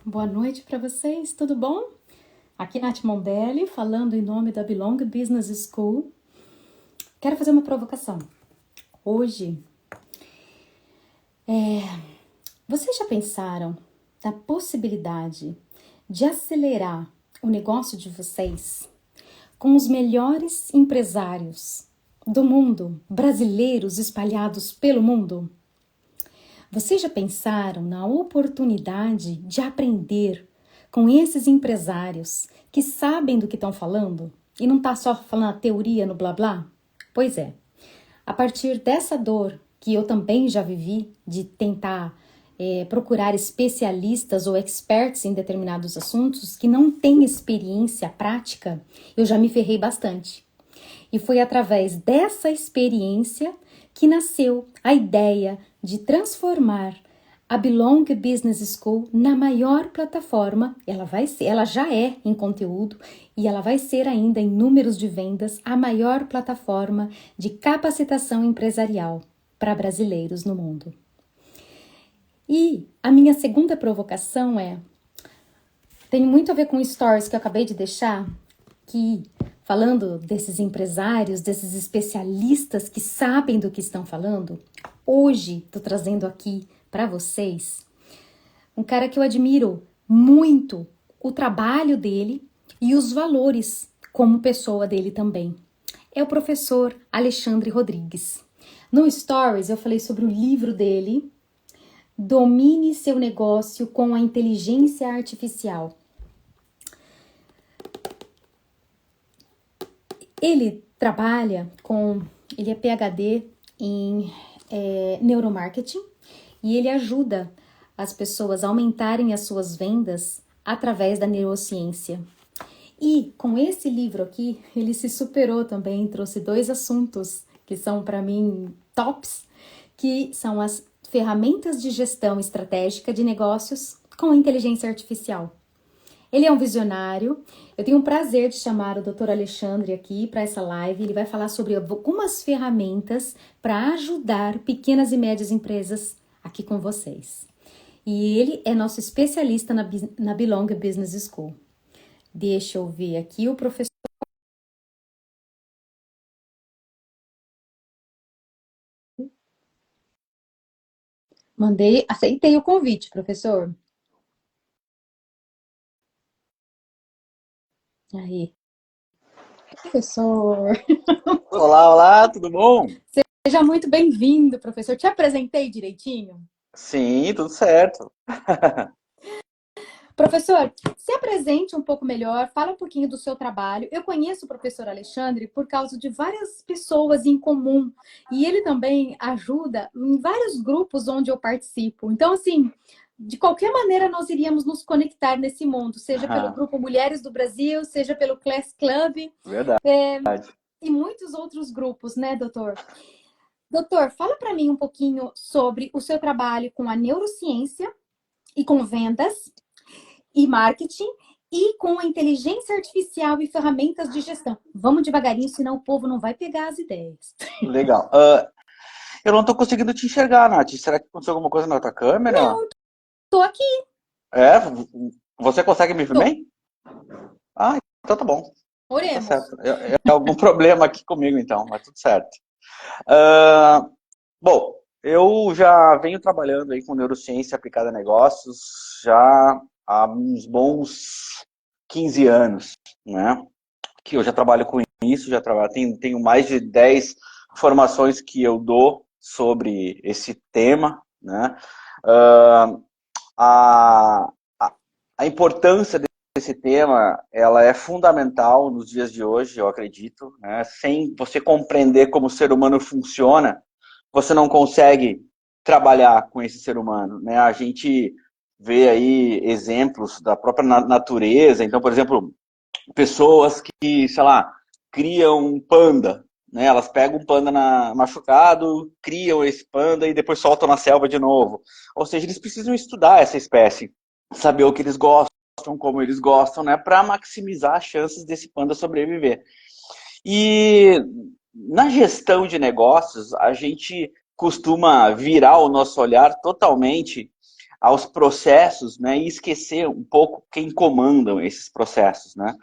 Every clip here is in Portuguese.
Boa noite para vocês, tudo bom? Aqui Nath Mondelli, falando em nome da Belong Business School. Quero fazer uma provocação. Hoje, vocês já pensaram na possibilidade de acelerar o negócio de vocês com os melhores empresários do mundo, brasileiros espalhados pelo mundo? Vocês já pensaram na oportunidade de aprender com esses empresários que sabem do que estão falando e não tá só falando a teoria no blá blá? Pois é, a partir dessa dor que eu também já vivi de tentar procurar especialistas ou experts em determinados assuntos que não têm experiência prática, eu já me ferrei bastante. E foi através dessa experiência que nasceu a ideia de transformar a Belong Business School na maior plataforma. Ela já é em conteúdo e ela vai ser ainda em números de vendas a maior plataforma de capacitação empresarial para brasileiros no mundo. E a minha segunda provocação tem muito a ver com stories que eu acabei de deixar, que falando desses empresários, desses especialistas que sabem do que estão falando, hoje estou trazendo aqui para vocês um cara que eu admiro muito o trabalho dele e os valores como pessoa dele também. É o professor Alexandre Rodrigues. No Stories eu falei sobre o livro dele, Domine seu negócio com a inteligência artificial. Ele é PhD em neuromarketing e ele ajuda as pessoas a aumentarem as suas vendas através da neurociência. E com esse livro aqui, ele se superou também, trouxe 2 assuntos que são para mim tops, que são as ferramentas de gestão estratégica de negócios com inteligência artificial. Ele é um visionário. Eu tenho o prazer de chamar o Dr. Alexandre aqui para essa live. Ele vai falar sobre algumas ferramentas para ajudar pequenas e médias empresas aqui com vocês. E ele é nosso especialista na Belong Business School. Deixa eu ver aqui o professor. Aceitei o convite, professor. Aí, professor. Olá, olá, tudo bom? Seja muito bem-vindo, professor. Te apresentei direitinho? Sim, tudo certo. Professor, se apresente um pouco melhor, fala um pouquinho do seu trabalho. Eu conheço o professor Alexandre por causa de várias pessoas em comum e ele também ajuda em vários grupos onde eu participo. Então, assim, de qualquer maneira nós iríamos nos conectar nesse mundo, seja pelo Ah, grupo Mulheres do Brasil, seja pelo Class Club, verdade. e muitos outros grupos, né, doutor? Doutor, fala para mim um pouquinho sobre o seu trabalho com a neurociência e com vendas e marketing e com a inteligência artificial e ferramentas de gestão. Vamos devagarinho, senão o povo não vai pegar as ideias. Legal. Eu não estou conseguindo te enxergar, Nath. Será que aconteceu alguma coisa na tua câmera? Não, tô aqui, É? Você consegue me ver tô. bem? Ah, então tá bom. Então tá Oremos. certo. É algum problema aqui comigo, então, mas tudo certo. Ah, bom, eu já venho trabalhando aí com neurociência aplicada a negócios já há uns bons 15 anos, né? Que eu já trabalho com isso, tenho mais de 10 formações que eu dou sobre esse tema, né? Uh, a, a, a importância desse tema, ela é fundamental nos dias de hoje, eu acredito, né? Sem você compreender como o ser humano funciona, você não consegue trabalhar com esse ser humano, né? A gente vê aí exemplos da própria natureza, então, por exemplo, pessoas que, sei lá, criam um panda, né? Elas pegam um panda machucado, criam esse panda e depois soltam na selva de novo. Ou seja, eles precisam estudar essa espécie, saber o que eles gostam, como eles gostam, né? Para maximizar as chances desse panda sobreviver. E na gestão de negócios, a gente costuma virar o nosso olhar totalmente aos processos, né, e esquecer um pouco quem comandam esses processos, né?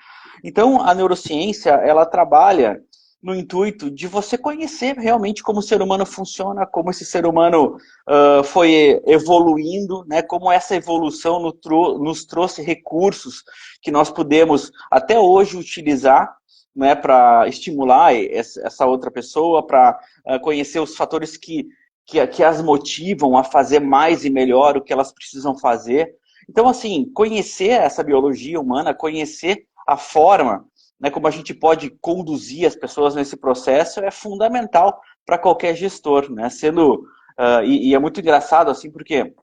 Então, a neurociência, ela trabalha no intuito de você conhecer realmente como o ser humano funciona, como esse ser humano foi evoluindo, né, como essa evolução nos trouxe recursos que nós podemos até hoje utilizar, né, para estimular essa outra pessoa, para conhecer os fatores que as motivam a fazer mais e melhor o que elas precisam fazer. Então, assim, conhecer essa biologia humana, conhecer a forma, né, como a gente pode conduzir as pessoas nesse processo é fundamental para qualquer gestor, né? E é muito engraçado assim, porque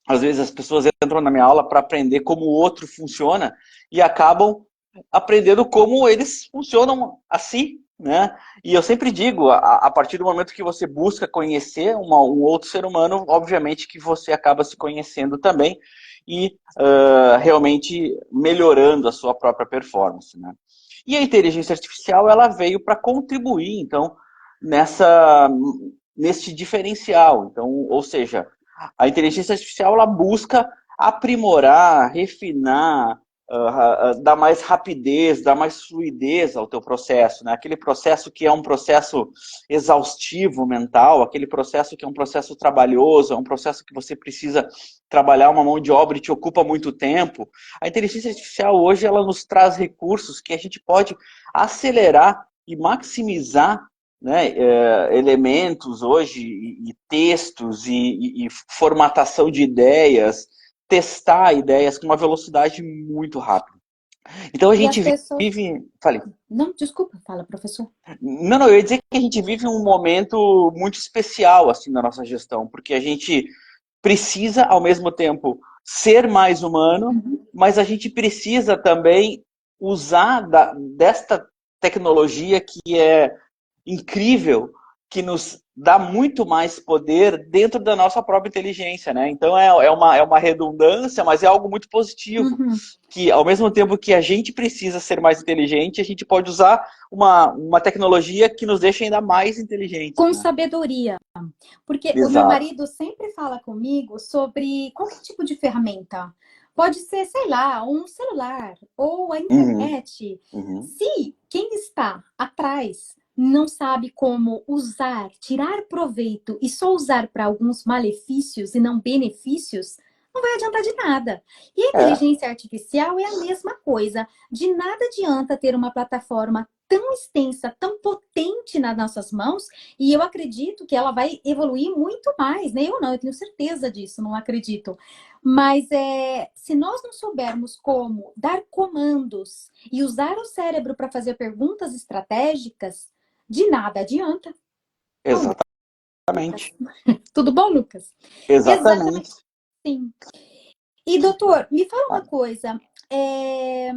às vezes as pessoas entram na minha aula para aprender como o outro funciona e acabam aprendendo como eles funcionam assim, né? E eu sempre digo, a partir do momento que você busca conhecer um outro ser humano, obviamente que você acaba se conhecendo também e realmente melhorando a sua própria performance, né? E a inteligência artificial, ela veio para contribuir, então, nesse diferencial. Então, ou seja, a inteligência artificial, ela busca aprimorar, refinar, dar mais rapidez, dar mais fluidez ao teu processo, né? Aquele processo que é um processo exaustivo mental, aquele processo que é um processo trabalhoso, é um processo que você precisa trabalhar uma mão de obra e te ocupa muito tempo. A inteligência artificial hoje ela nos traz recursos que a gente pode acelerar e maximizar, né, elementos hoje e textos e formatação de ideias, testar ideias com uma velocidade muito rápida. Então a E as gente pessoas. vive. Falei. Não, desculpa, fala, professor. Não, eu ia dizer que a gente vive um momento muito especial assim na nossa gestão, porque a gente precisa, ao mesmo tempo, ser mais humano, Uhum. mas a gente precisa também usar desta tecnologia que é incrível, que nos dá muito mais poder dentro da nossa própria inteligência, né? Então é uma redundância, mas é algo muito positivo, Uhum. que ao mesmo tempo que a gente precisa ser mais inteligente, a gente pode usar uma tecnologia que nos deixa ainda mais inteligentes, Com né? sabedoria. Porque o meu Exato. marido sempre fala comigo sobre qualquer tipo de ferramenta. Pode ser, sei lá, um celular ou a Uhum, internet. uhum. Se quem está atrás não sabe como usar, tirar proveito e só usar para alguns malefícios e não benefícios, não vai adiantar de nada. E a É, inteligência artificial é a mesma coisa. De nada adianta ter uma plataforma tão extensa, tão potente nas nossas mãos, e eu acredito que ela vai evoluir muito mais, né? Eu não, eu tenho certeza disso, não acredito. Mas se nós não soubermos como dar comandos e usar o cérebro para fazer perguntas estratégicas, de nada adianta. Ó, Lucas. exatamente. Tudo bom, Lucas? Exatamente, Exatamente. sim. E, doutor, me fala uma Ah, coisa. É,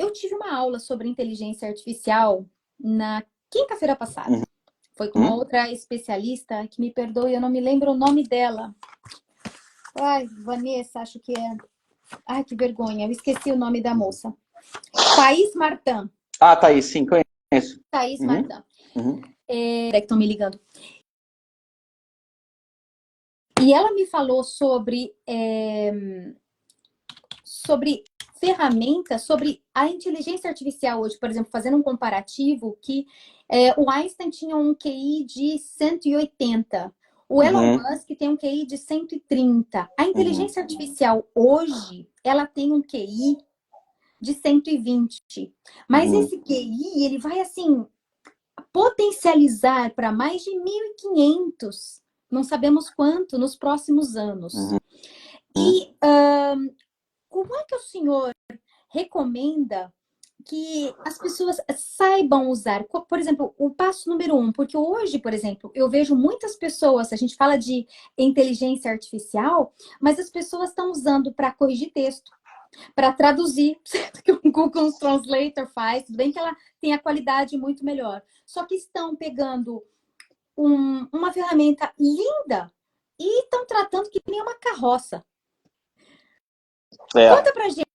Eu tive uma aula sobre inteligência artificial na quinta-feira passada. Foi com uma uhum. outra especialista, que me perdoe, eu não me lembro o nome dela. Ai, Vanessa, acho que é. Ai, que vergonha, eu esqueci o nome da moça. Thaís Martin. Ah, tá aí, sim, conheço. Thaís Uhum, Martin. uhum, É que estão me ligando. E ela me falou sobre ferramentas, sobre a inteligência artificial hoje, por exemplo, fazendo um comparativo, que o Einstein tinha um QI de 180, o Elon uhum, Musk tem um QI de 130. A uhum, inteligência artificial hoje, ela tem um QI de 120. Mas uhum, esse QI, ele vai assim potencializar para mais de 1.500, não sabemos quanto, nos próximos anos. uhum, uhum. E como é que o senhor recomenda que as pessoas saibam usar, por exemplo, o passo número um, porque hoje, por exemplo, eu vejo muitas pessoas, a gente fala de inteligência artificial, mas as pessoas estão usando para corrigir texto, para traduzir, que o Google Translator faz, tudo bem que ela tem a qualidade muito melhor, só que estão pegando uma ferramenta linda e estão tratando que nem uma carroça. É. Conta pra gente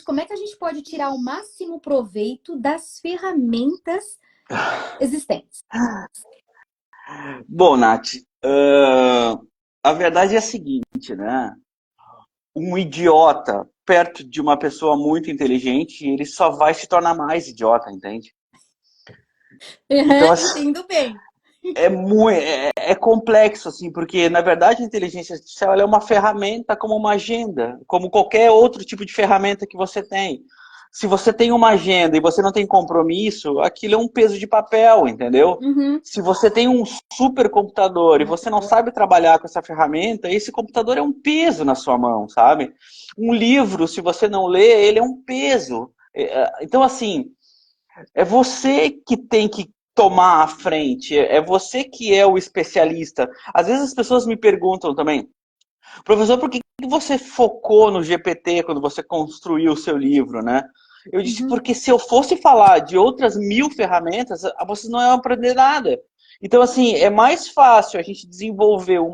como é que a gente pode tirar o máximo proveito das ferramentas existentes. Bom, Nath, a verdade é a seguinte, né? um idiota perto de uma pessoa muito inteligente, ele só vai se tornar mais idiota, entende? Então, assim, Entendo bem. é complexo, assim, porque, na verdade, a inteligência artificial ela é uma ferramenta como uma agenda, como qualquer outro tipo de ferramenta que você tem. Se você tem uma agenda e você não tem compromisso, aquilo é um peso de papel, entendeu? Uhum. Se você tem um supercomputador e você não sabe trabalhar com essa ferramenta, esse computador é um peso na sua mão, sabe? Um livro, se você não lê, ele é um peso. Então, assim, é você que tem que tomar a frente, é você que é o especialista. Às vezes as pessoas me perguntam também, professor, por que você focou no GPT quando você construiu o seu livro, né? Eu disse, Uhum. porque se eu fosse falar de outras 1000 ferramentas, vocês não iam aprender nada. Então, assim, é mais fácil a gente desenvolver um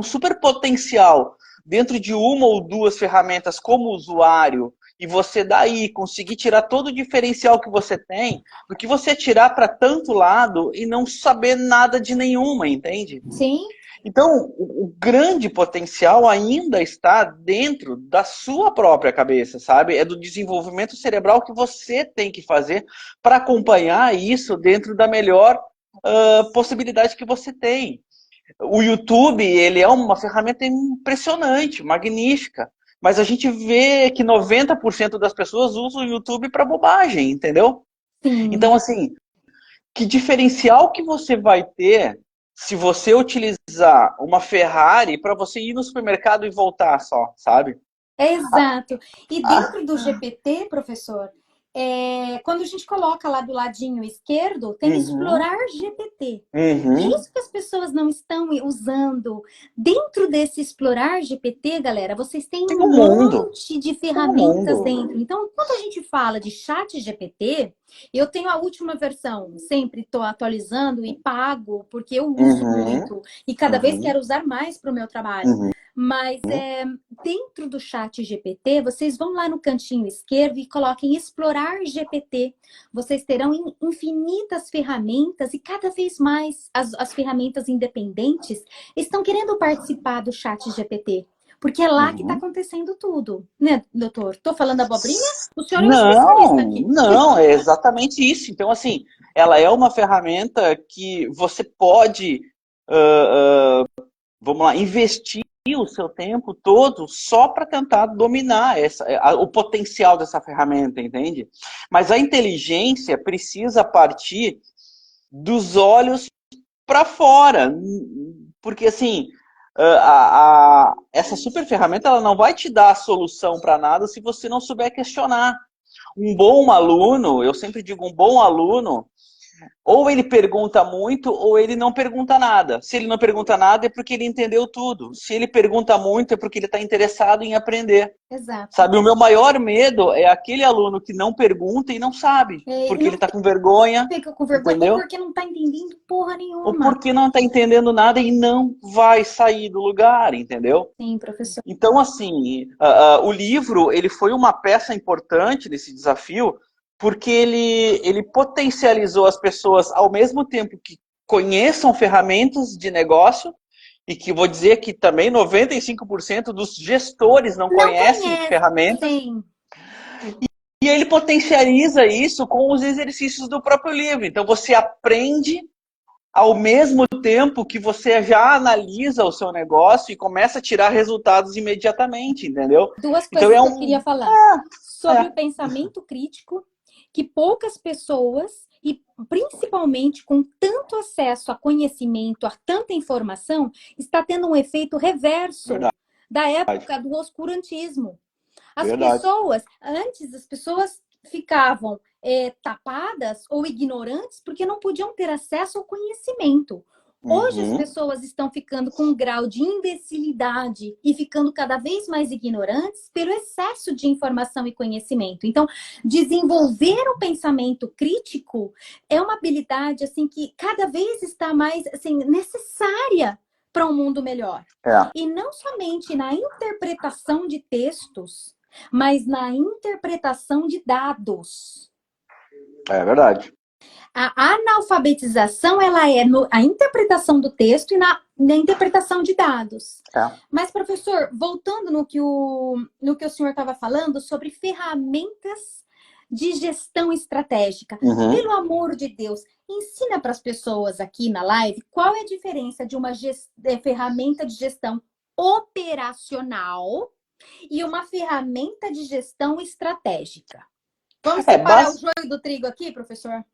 super potencial dentro de uma ou duas ferramentas como usuário e você daí conseguir tirar todo o diferencial que você tem, do que você tirar para tanto lado e não saber nada de nenhuma, entende? Sim. Então, o grande potencial ainda está dentro da sua própria cabeça, sabe? É do desenvolvimento cerebral que você tem que fazer para acompanhar isso dentro da melhor possibilidade que você tem. O YouTube, ele é uma ferramenta impressionante, magnífica, mas a gente vê que 90% das pessoas usam o YouTube para bobagem, entendeu? Então, Sim. assim, que diferencial que você vai ter se você utilizar uma Ferrari para você ir no supermercado e voltar só, sabe? É exato. E Ah, dentro do GPT, professor, quando a gente coloca lá do ladinho esquerdo, tem uhum, explorar GPT. uhum, Isso que as pessoas não estão usando. Dentro desse explorar GPT, galera, vocês têm tem um um mundo, monte de tem um ferramentas mundo. dentro. Então, quando a gente fala de chat GPT, eu tenho a última versão, sempre estou atualizando e pago, porque eu uso Uhum, muito e cada vez uhum, quero usar mais para o meu trabalho. uhum, Mas dentro do chat GPT, vocês vão lá no cantinho esquerdo e coloquem explorar GPT. Vocês terão infinitas ferramentas e cada vez mais as ferramentas independentes estão querendo participar do chat GPT. Porque é lá que está uhum. acontecendo tudo, né, doutor? Estou falando abobrinha? O senhor é o especialista Não, aqui. não, é exatamente isso. Então, assim, ela é uma ferramenta que você pode vamos lá, investir o seu tempo todo só para tentar dominar o potencial dessa ferramenta, entende? Mas a inteligência precisa partir dos olhos para fora, porque assim essa super ferramenta ela não vai te dar a solução para nada se você não souber questionar. Um bom aluno, eu sempre digo, um bom aluno ou ele pergunta muito, ou ele não pergunta nada. Se ele não pergunta nada, é porque ele entendeu tudo. Se ele pergunta muito, é porque ele está interessado em aprender. Exato. Sabe, o meu maior medo é aquele aluno que não pergunta e não sabe, E porque ele não está com vergonha, fica com vergonha, ou entendeu? porque não está entendendo porra Ou nenhuma. porque não está entendendo nada e não vai sair do lugar, entendeu? Sim, professor. Então, assim, o livro ele foi uma peça importante nesse desafio, porque ele potencializou as pessoas ao mesmo tempo que conheçam ferramentas de negócio, e que vou dizer que também 95% dos gestores não Não conhecem ferramentas, conhecem. e ele potencializa isso com os exercícios do próprio livro. Então, você aprende ao mesmo tempo que você já analisa o seu negócio e começa a tirar resultados imediatamente, entendeu? Duas Então coisas é que eu um. queria falar. Sobre É, o pensamento crítico, que poucas pessoas, e principalmente com tanto acesso a conhecimento, a tanta informação, está tendo um efeito reverso verdade, da época do oscurantismo. As verdade. pessoas, antes as pessoas ficavam tapadas ou ignorantes porque não podiam ter acesso ao conhecimento. Hoje as Uhum. pessoas estão ficando com um grau de imbecilidade e ficando cada vez mais ignorantes pelo excesso de informação e conhecimento. Então, desenvolver o pensamento crítico é uma habilidade assim que cada vez está mais assim necessária para um mundo melhor. É, E não somente na interpretação de textos, mas na interpretação de dados. é verdade. A analfabetização, ela é a interpretação do texto e na interpretação de dados. É. Mas, professor, voltando no que o senhor estava falando sobre ferramentas de gestão estratégica. Uhum. Pelo amor de Deus, ensina para as pessoas aqui na live qual é a diferença de uma ferramenta de gestão operacional e uma ferramenta de gestão estratégica. Vamos separar o joio do trigo aqui, professor?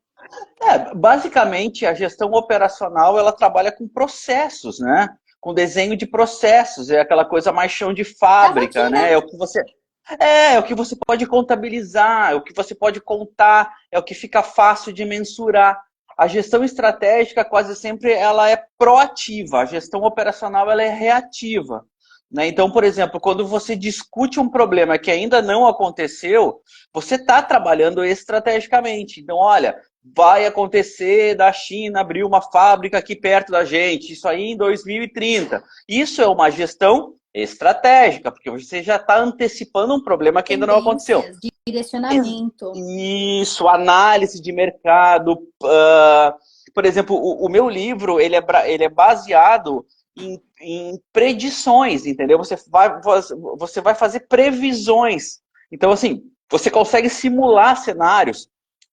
Basicamente, a gestão operacional, ela trabalha com processos, né? Com desenho de processos, é aquela coisa mais chão de fábrica, né? É o que você pode contabilizar, é o que você pode contar, é o que fica fácil de mensurar. A gestão estratégica, quase sempre, ela é proativa. A gestão operacional, ela é reativa. Né? Então, por exemplo, quando você discute um problema que ainda não aconteceu, você está trabalhando estrategicamente. Então, olha, vai acontecer da China abrir uma fábrica aqui perto da gente, isso aí em 2030. Isso é uma gestão estratégica, porque você já está antecipando um problema que ainda não aconteceu. De direcionamento. Isso, análise de mercado. Por exemplo, o meu livro, ele é baseado em predições, entendeu? Você vai fazer previsões. Então, assim, você consegue simular cenários.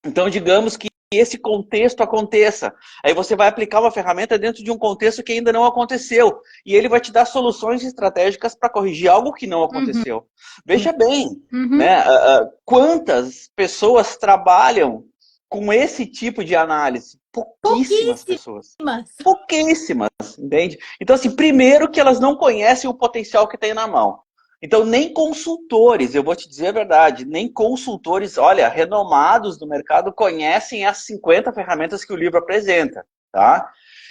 Então, digamos que esse contexto aconteça. Aí você vai aplicar uma ferramenta dentro de um contexto que ainda não aconteceu. E ele vai te dar soluções estratégicas para corrigir algo que não aconteceu. Uhum. Veja bem, né? Quantas pessoas trabalham com esse tipo de análise? Pouquíssimas pessoas. Pouquíssimas, entende? Então, assim, primeiro que elas não conhecem o potencial que tem na mão. Então, nem consultores, eu vou te dizer a verdade, nem consultores, olha, renomados do mercado conhecem as 50 ferramentas que o livro apresenta, tá?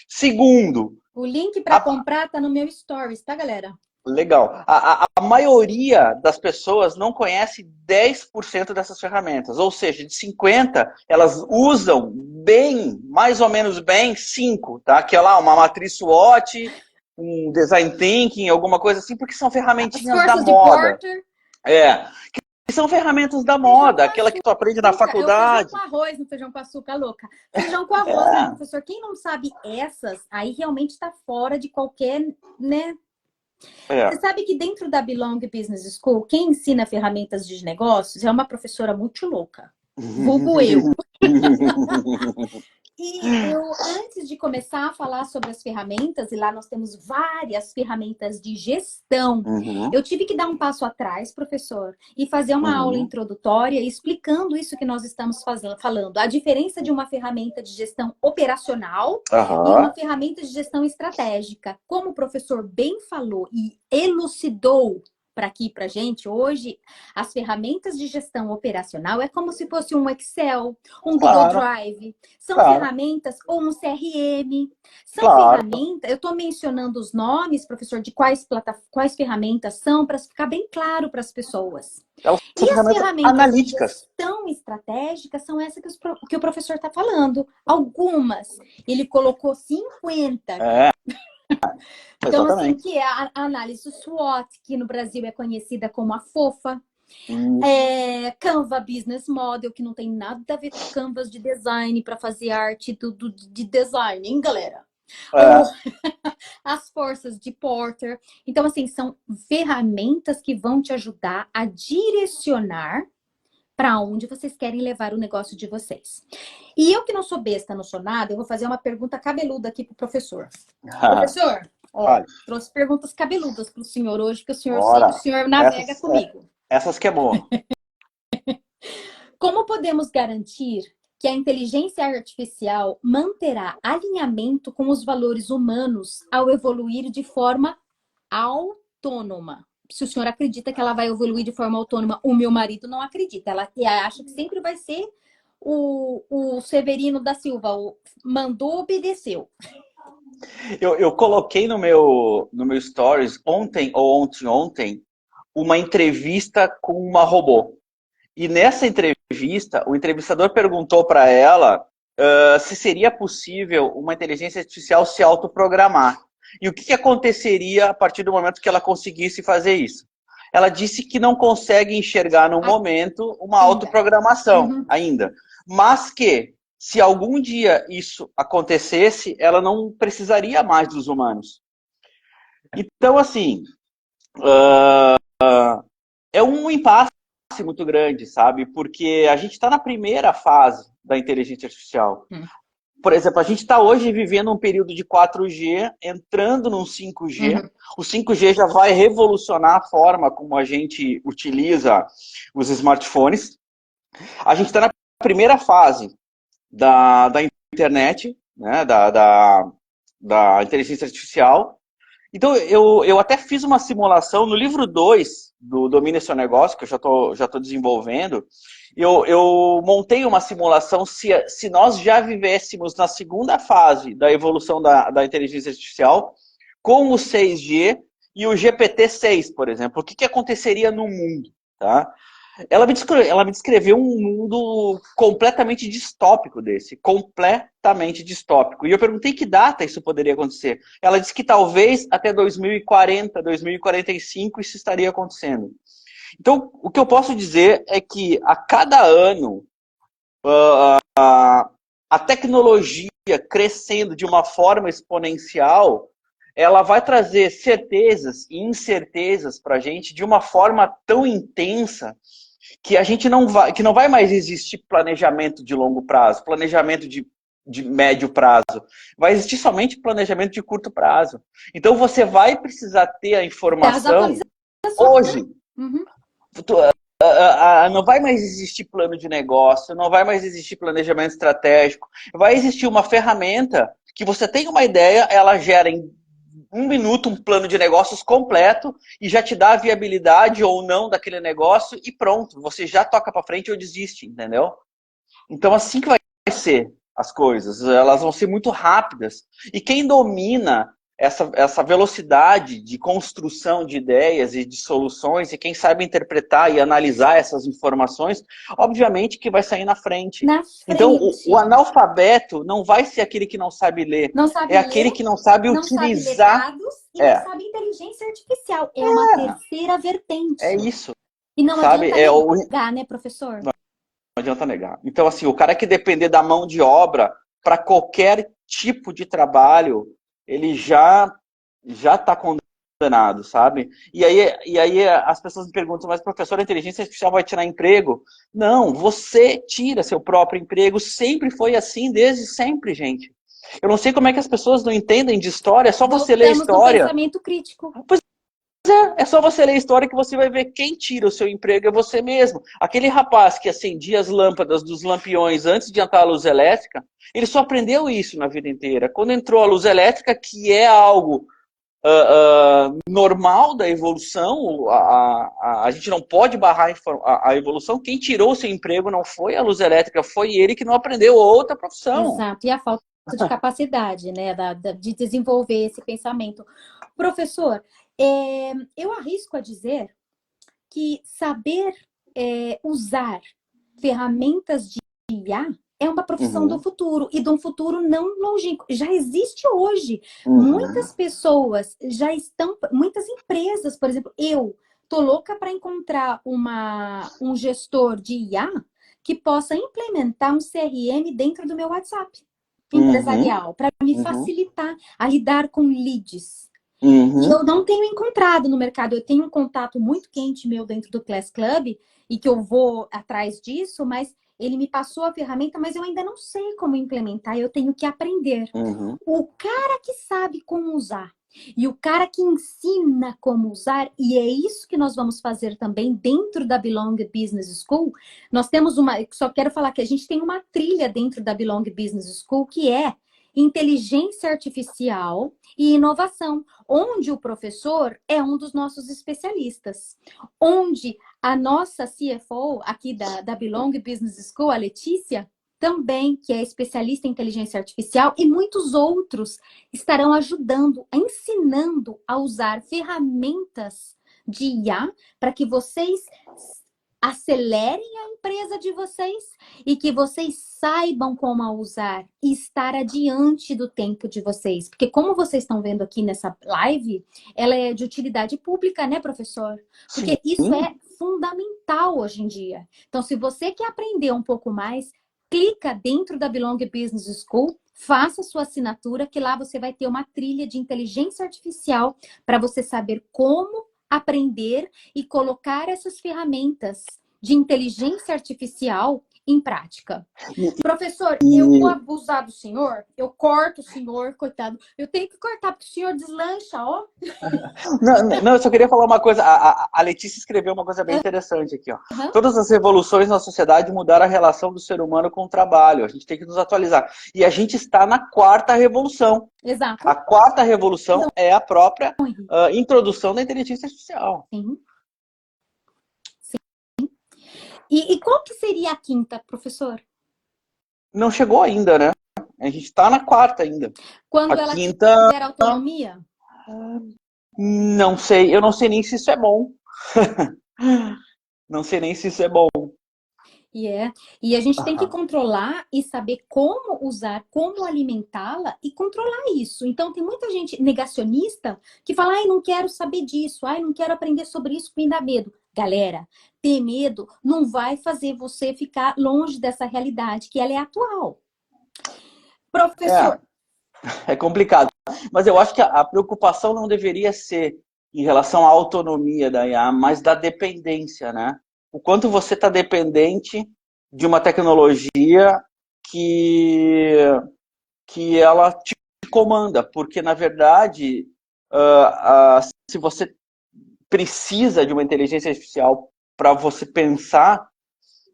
Segundo... O link para comprar tá no meu stories, tá, galera? Legal. A maioria das pessoas não conhece 10% dessas ferramentas, ou seja, de 50, elas usam bem, mais ou menos bem, 5, tá? Que é lá uma matriz SWOT, um design thinking, alguma coisa assim, porque são ferramentinhas da moda. Que são ferramentas da moda, aquela que tu aprende na faculdade. Feijão com arroz, no feijão com açúcar, louca. Feijão com arroz, né, professor? Quem não sabe essas, aí realmente está fora de qualquer, né? Você sabe que dentro da Belong Business School, quem ensina ferramentas de negócios é uma professora muito louca. Vulgo eu. E eu, antes de começar a falar sobre as ferramentas, e lá nós temos várias ferramentas de gestão, eu tive que dar um passo atrás, professor, e fazer uma aula introdutória explicando isso que nós estamos falando. A diferença de uma ferramenta de gestão operacional e uma ferramenta de gestão estratégica. Como o professor bem falou e elucidou para aqui para gente hoje, as ferramentas de gestão operacional é como se fosse um Excel, um Google Drive, são ferramentas ou um CRM, são ferramentas, eu estou mencionando os nomes, professor, de quais ferramentas são, para ficar bem claro para as pessoas. E as ferramentas analíticas de gestão estratégica são essas que o professor está falando. Algumas, ele colocou 50. Então, assim, que é a análise SWOT, que no Brasil é conhecida como a FOFA. Canva Business Model, que não tem nada a ver com canvas de design para fazer arte de design, hein, galera? As forças de Porter. Então, assim, são ferramentas que vão te ajudar a direcionar para onde vocês querem levar o negócio de vocês. E eu que não sou besta, não sou nada, eu vou fazer uma pergunta cabeluda aqui pro professor. Professor, trouxe perguntas cabeludas pro senhor hoje, que o senhor navega comigo. Essas que é bom. Como podemos garantir que a inteligência artificial manterá alinhamento com os valores humanos ao evoluir de forma autônoma? Se o senhor acredita que ela vai evoluir de forma autônoma, o meu marido não acredita. Ela acha que sempre vai ser o Severino da Silva, o mandou, obedeceu. Eu coloquei no meu stories ontem ou ontem uma entrevista com uma robô. E nessa entrevista, o entrevistador perguntou para ela se seria possível uma inteligência artificial se autoprogramar. E o que aconteceria a partir do momento que ela conseguisse fazer isso? Ela disse que não consegue enxergar no momento uma autoprogramação ainda. Mas que se algum dia isso acontecesse, ela não precisaria mais dos humanos. Então, assim, é um impasse muito grande, sabe? Porque a gente está na primeira fase da inteligência artificial. Por exemplo, a gente está hoje vivendo um período de 4G, entrando num 5G. O 5G já vai revolucionar a forma como a gente utiliza os smartphones. A gente está na primeira fase da internet, né, da inteligência artificial. Então, eu até fiz uma simulação no livro 2 do Domine Seu Negócio, que eu já tô desenvolvendo. Eu montei uma simulação se nós já vivêssemos na segunda fase da evolução da inteligência artificial, com o 6G e o GPT-6, por exemplo. O que aconteceria no mundo? Tá? Ela me descreveu um mundo completamente distópico desse. Completamente distópico. E eu perguntei que data isso poderia acontecer. Ela disse que talvez até 2040, 2045 isso estaria acontecendo. Então, o que eu posso dizer é que a cada ano a tecnologia crescendo de uma forma exponencial, ela vai trazer certezas e incertezas para a gente de uma forma tão intensa que a gente que não vai mais existir planejamento de longo prazo, planejamento de médio prazo. Vai existir somente planejamento de curto prazo. Então você vai precisar ter a informação hoje. Não vai mais existir plano de negócio, não vai mais existir planejamento estratégico. Vai existir uma ferramenta que você tem uma ideia, ela gera em 1 minuto um plano de negócios completo e já te dá a viabilidade ou não daquele negócio e pronto, você já toca para frente ou desiste, entendeu? Então assim que vai ser as coisas, elas vão ser muito rápidas. E quem domina essa velocidade de construção de ideias e de soluções, e quem sabe interpretar e analisar essas informações, obviamente que vai sair na frente. Então, o analfabeto não vai ser aquele que não sabe ler, aquele que não sabe utilizar. Sabe ler dados e não sabe inteligência artificial. É uma terceira vertente. É isso. E não adianta negar, né, professor? Não adianta negar. Então, assim, o cara que depender da mão de obra para qualquer tipo de trabalho, ele já está condenado, sabe? E aí as pessoas me perguntam, mas professor, a inteligência artificial vai tirar emprego? Não, você tira seu próprio emprego, sempre foi assim, desde sempre, gente. Eu não sei como é que as pessoas não entendem de história, é só você ler a história. Pensamento crítico. Pois é só você ler a história que você vai ver quem tira o seu emprego é você mesmo. Aquele rapaz que acendia as lâmpadas dos lampiões antes de entrar a luz elétrica, ele só aprendeu isso na vida inteira. Quando entrou a luz elétrica, que é algo normal da evolução, a gente não pode barrar a evolução, quem tirou o seu emprego não foi a luz elétrica, foi ele que não aprendeu outra profissão. Exato, e a falta de capacidade, né, de desenvolver esse pensamento. Professor, eu arrisco a dizer que saber usar ferramentas de IA é uma profissão do futuro, e de um futuro não longínquo. Já existe hoje. Muitas pessoas já estão, muitas empresas, por exemplo, eu tô louca para encontrar um gestor de IA que possa implementar um CRM dentro do meu WhatsApp empresarial, para me facilitar a lidar com leads. E eu não tenho encontrado no mercado. Eu tenho um contato muito quente meu dentro do Class Club e que eu vou atrás disso, mas ele me passou a ferramenta, mas eu ainda não sei como implementar. Eu tenho que aprender. O cara que sabe como usar e o cara que ensina como usar, e é isso que nós vamos fazer também dentro da Belong Business School. Nós temos só quero falar que a gente tem uma trilha dentro da Belong Business School que é inteligência artificial e inovação, onde o professor é um dos nossos especialistas, onde a nossa CFO aqui da Belong Business School, a Letícia, também, que é especialista em inteligência artificial, e muitos outros estarão ajudando, ensinando a usar ferramentas de IA para que vocês acelerem a empresa de vocês e que vocês saibam como a usar e estar adiante do tempo de vocês. Porque como vocês estão vendo aqui nessa live, ela é de utilidade pública, né, professor? Porque isso é fundamental hoje em dia. Então, se você quer aprender um pouco mais, clica dentro da Belong Business School, faça sua assinatura, que lá você vai ter uma trilha de inteligência artificial para você saber como aprender e colocar essas ferramentas de inteligência artificial em prática. Professor, eu vou abusar do senhor? Eu corto o senhor, coitado. Eu tenho que cortar, porque o senhor deslancha, ó. Não, eu só queria falar uma coisa. A Letícia escreveu uma coisa bem interessante aqui, ó. Uhum. Todas as revoluções na sociedade mudaram a relação do ser humano com o trabalho. A gente tem que nos atualizar. E a gente está na quarta revolução. Exato. A quarta revolução é a própria introdução da inteligência artificial. Sim. Sim. E qual que seria a quinta, professor? Não chegou ainda, né? A gente está na quarta ainda. Quando a ela quinta... tiver autonomia? Não sei. Eu não sei nem se isso é bom. Não sei nem se isso é bom. E a gente tem que controlar e saber como usar, como alimentá-la e controlar isso. Então, tem muita gente negacionista que fala, ai, não quero saber disso, ai, não quero aprender sobre isso, me dá medo. Galera, ter medo não vai fazer você ficar longe dessa realidade, que ela é atual. Professor. É complicado. Mas eu acho que a preocupação não deveria ser em relação à autonomia da IA, mas da dependência, né? O quanto você está dependente de uma tecnologia que ela te comanda. Porque, na verdade, se você precisa de uma inteligência artificial para você pensar,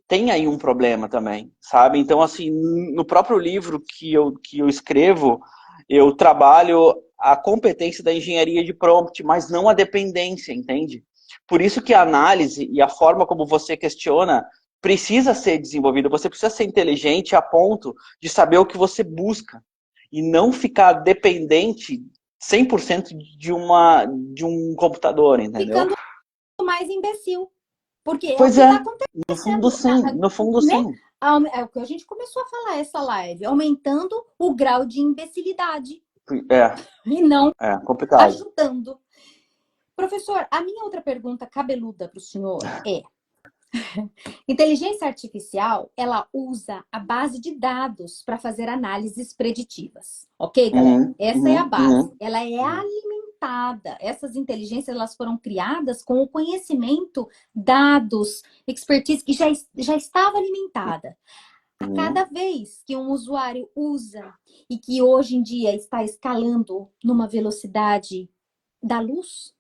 tem aí um problema também, sabe? Então, assim, no próprio livro que eu escrevo, eu trabalho a competência da engenharia de prompt, mas não a dependência, entende? Por isso que a análise e a forma como você questiona precisa ser desenvolvida. Você precisa ser inteligente a ponto de saber o que você busca e não ficar dependente 100% de um computador, entendeu? Ficando mais imbecil. Porque é o Pois que é, está acontecendo. no fundo sim, no fundo né? sim. É o que a gente começou a falar essa live, aumentando o grau de imbecilidade. E não complicado. ajudando. Professor, a minha outra pergunta cabeluda para o senhor é: inteligência artificial, ela usa a base de dados para fazer análises preditivas. Ok, galera? Essa é a base. Ela é alimentada. Essas inteligências, elas foram criadas com o conhecimento, dados, expertise que já estava alimentada. A cada vez que um usuário usa e que hoje em dia está escalando numa velocidade da luz,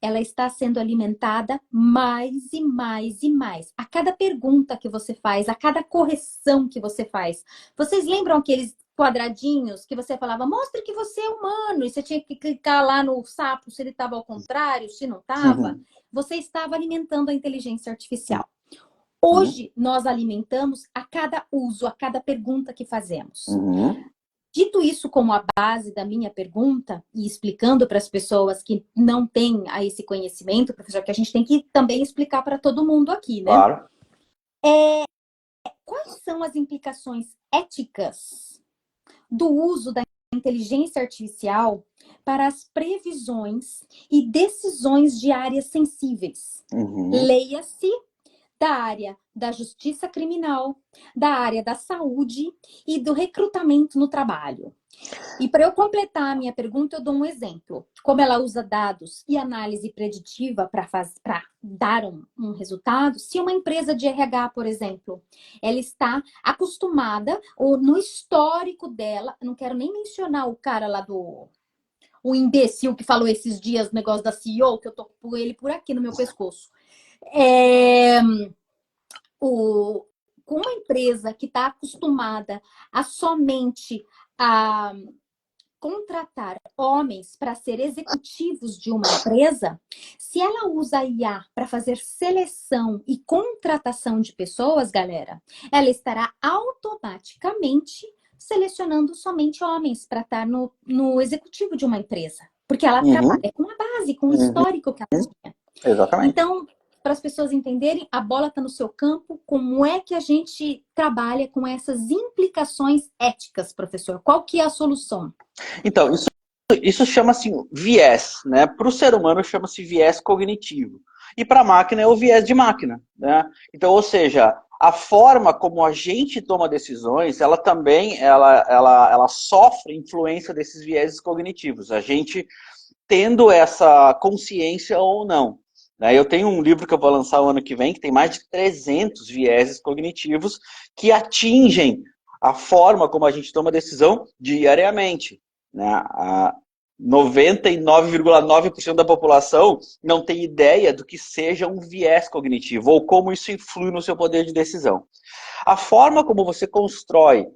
ela está sendo alimentada mais e mais e mais. A cada pergunta que você faz, a cada correção que você faz. Vocês lembram aqueles quadradinhos que você falava, mostre que você é humano, e você tinha que clicar lá no sapo se ele estava ao contrário, se não estava? Você estava alimentando a inteligência artificial. Hoje, nós alimentamos a cada uso, a cada pergunta que fazemos. Dito isso como a base da minha pergunta, e explicando para as pessoas que não têm esse conhecimento, professor, que a gente tem que também explicar para todo mundo aqui, né? Claro. Quais são as implicações éticas do uso da inteligência artificial para as previsões e decisões de áreas sensíveis? Leia-se da área da justiça criminal, da área da saúde e do recrutamento no trabalho. E para eu completar a minha pergunta, eu dou um exemplo. Como ela usa dados e análise preditiva para dar um resultado, se uma empresa de RH, por exemplo, ela está acostumada, ou no histórico dela, não quero nem mencionar o cara lá o imbecil que falou esses dias o negócio da CEO, que eu tô com ele por aqui no meu pescoço. Com uma empresa que está acostumada a somente contratar homens para ser executivos de uma empresa, se ela usa a IA para fazer seleção e contratação de pessoas, galera, ela estará automaticamente selecionando somente homens para estar no executivo de uma empresa. Porque ela trabalha com a base, com o histórico que ela tinha. Exatamente. Então, para as pessoas entenderem, a bola está no seu campo. Como é que a gente trabalha com essas implicações éticas, professor? Qual que é a solução? Então, isso chama-se viés, né? Para o ser humano chama-se viés cognitivo. E para a máquina é o viés de máquina, né? Então, ou seja, a forma como a gente toma decisões, ela também ela sofre influência desses vieses cognitivos. A gente tendo essa consciência ou não. Eu tenho um livro que eu vou lançar o ano que vem, que tem mais de 300 vieses cognitivos que atingem a forma como a gente toma decisão diariamente. 99,9% da população não tem ideia do que seja um viés cognitivo ou como isso influi no seu poder de decisão. A forma como você constrói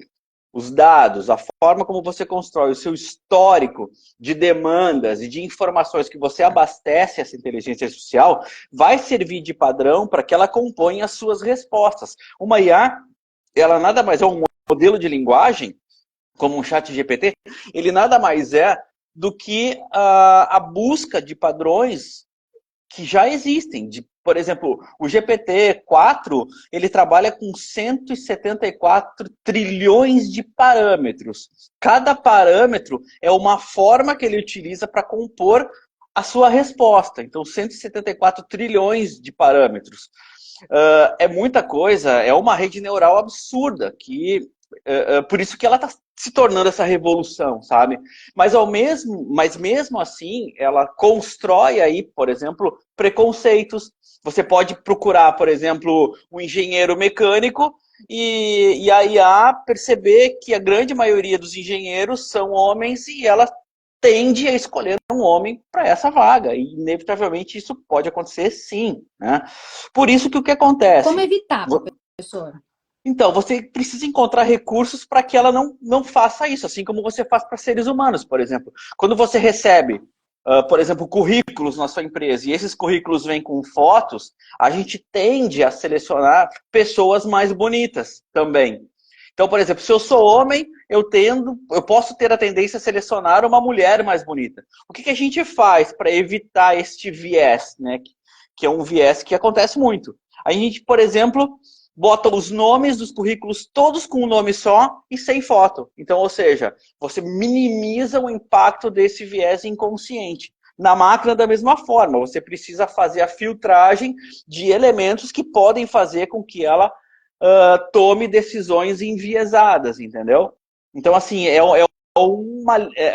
os dados, a forma como você constrói o seu histórico de demandas e de informações que você abastece essa inteligência artificial vai servir de padrão para que ela componha as suas respostas. Uma IA, ela nada mais é um modelo de linguagem, como um chat GPT, ele nada mais é do que a busca de padrões que já existem. Por exemplo, o GPT-4, ele trabalha com 174 trilhões de parâmetros. Cada parâmetro é uma forma que ele utiliza para compor a sua resposta. Então, 174 trilhões de parâmetros. É muita coisa, é uma rede neural absurda, que por isso que ela está se tornando essa revolução, sabe? Mas mesmo assim, ela constrói aí, por exemplo, preconceitos. Você pode procurar, por exemplo, um engenheiro mecânico e a IA perceber que a grande maioria dos engenheiros são homens e ela tende a escolher um homem para essa vaga. E, inevitavelmente, isso pode acontecer sim. Né? Por isso que o que acontece? Como evitar, professor? Então, você precisa encontrar recursos para que ela não faça isso, assim como você faz para seres humanos, por exemplo. Quando você recebe, por exemplo, currículos na sua empresa e esses currículos vêm com fotos, a gente tende a selecionar pessoas mais bonitas também. Então, por exemplo, se eu sou homem, eu posso ter a tendência a selecionar uma mulher mais bonita. O que a gente faz para evitar este viés, né? Que é um viés que acontece muito. A gente, por exemplo, bota os nomes dos currículos todos com um nome só e sem foto. Então, ou seja, você minimiza o impacto desse viés inconsciente. Na máquina, da mesma forma, você precisa fazer a filtragem de elementos que podem fazer com que ela tome decisões enviesadas, entendeu? Então, assim, é